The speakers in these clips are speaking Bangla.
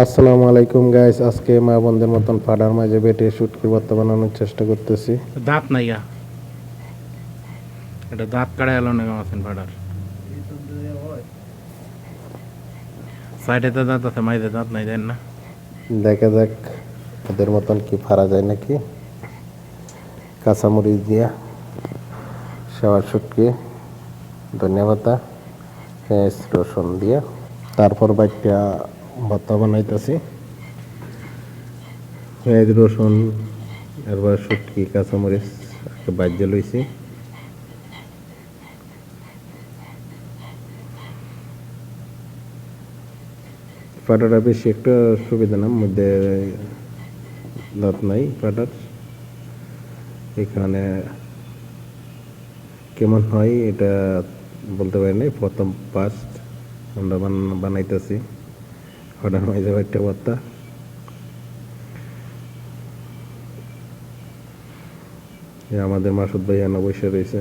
আসসালামু আলাইকুম গাইস, আজকে মা বোনদের মতন ফাডার মাঝে বেটে শুটকির ভর্তা বানানোর চেষ্টা করতেছি। দাঁত নাই গা, এটা দাঁত কাড়া এলো না আছেন ফাটার সাইডে তো দাঁত আছে, মাইতে দাঁত নাই, দেন না। দেখা যাক ওদের মতন কি ফাড়া যায় নাকি। কাঁচামরিচ দিয়া সেওয়ার শুটকি, ধনিয়া পাতা, পেঁয়াজ রসুন দিয়া তারপর বাইটা ভর্তা বানাইতেছি। পেঁয়াজ রসুন এরপর শুটকি কাঁচামরিচ বাজ্যে লইছি। ফাটাটা বেশি একটা সুবিধা না, মধ্যে দাঁত নাই ফাটার। এখানে কেমন হয় এটা বলতে পারি নাই, প্রথম ফার্স্ট আমরা বানাইতেছি ফাটার মাঝে একটা ভর্তা। আমাদের মাসুদ ভাই আনা বসে রয়েছে।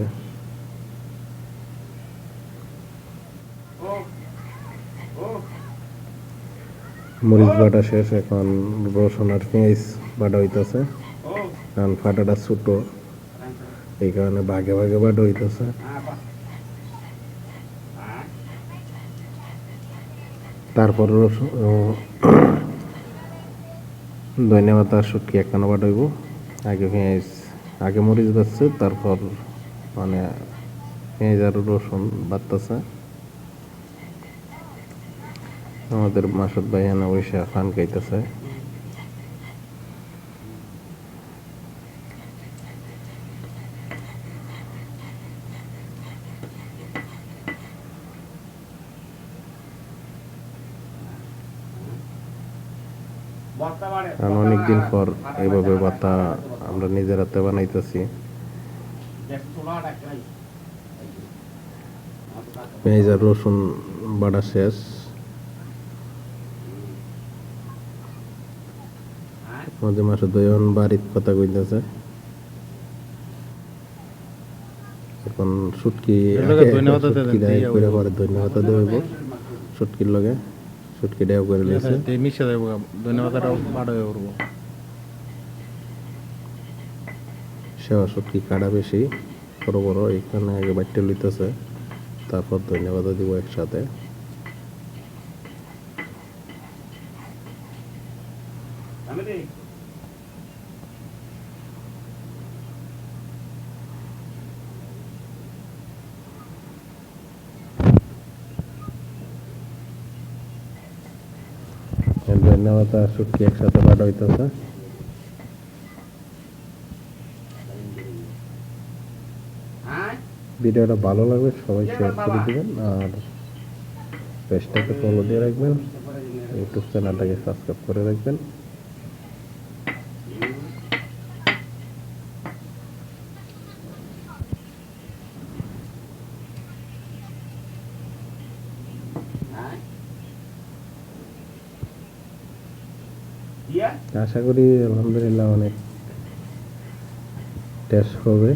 মরিচ বাটা শেষ, এখন রসুন আর পেঁয়াজ বাটা হইতেছে। কারণ ফাটাটা ছোট, এই কারণে ভাগে ভাগে বাটা হইতেছে। তারপর রসুন ধনিয়া পাতা শুটকি একখানা বাটা হইব। আগে পেঁয়াজ, আগে মরিচ বাজছে, তারপর মানে পেঁয়াজ আর রসুন বাটতেছে। আমাদের মাসুদ ভাই এনে বসে ফান খাইতেছে। কারণ অনেকদিন পর এইভাবে ভর্তা আমরা নিজের হাতে বানাইতেছি। পেঁয়াজ আর রসুন বাটা শেষ, আমাদের মাসে দুজন বাড়ির কথা কইতেছে। এখন শুটকি ধন্যবাদ দেব শুটকির লগে, শুটকি দেও করে দিয়েছে। মিশে দেবো, ধন্যবাদটাও বাড়া করবো। সেবা শুটকি কাটা বেশি বড় বড়, এখানে আগে বাইটে লইতেছে, তারপর ধন্যবাদ দিব একসাথে। ধন্যবাদ আর শুটকি একসাথে বাটা হইতেছে। ভিডিওটা ভালো লাগবে সবাই শেয়ার করে দিবেন, আর পেজটাকে ফলো দিয়ে রাখবেন, ইউটিউব চ্যানেলটাকে সাবস্ক্রাইব করে রাখবেন। আশা করি আলহামদুলিল্লাহ অনেক টেস্ট হবে,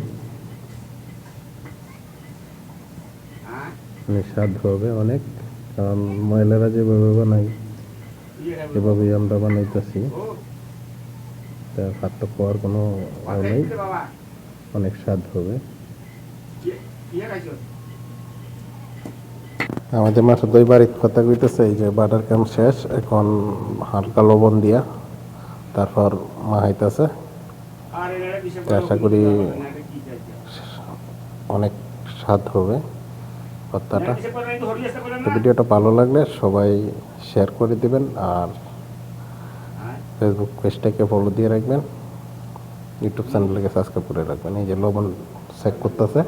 অনেক স্বাদ হবে অনেক। কারণ মহিলারা যেভাবে বানাই এভাবেই আমরা বানাইতেছি, পার্থক্য খাওয়ার কোনো নেই, অনেক স্বাদ হবে। আমাদের মাসুদ ভাই বাড়ির কথা কইতেছে, এই যে বাটার কাম শেষ, এখন হালকা লবণ দিয়া তারপর মাহাইতেছে। আশা করি অনেক স্বাদ হবে ভর্তাটা। তো ভিডিওটা ভালো লাগলে সবাই শেয়ার করে দিবেন, আর ফেসবুক পেজটাকে ফলো দিয়ে রাখবেন, ইউটিউব চ্যানেলটাকে সাবস্ক্রাইব করে রাখবেন। এই যে লবণ চেক করতেছে।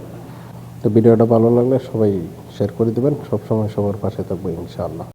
তো ভিডিওটা ভালো লাগলে সবাই শেয়ার করে দিবেন, সবসময় সবার পাশে থাকবো ইনশাআল্লাহ।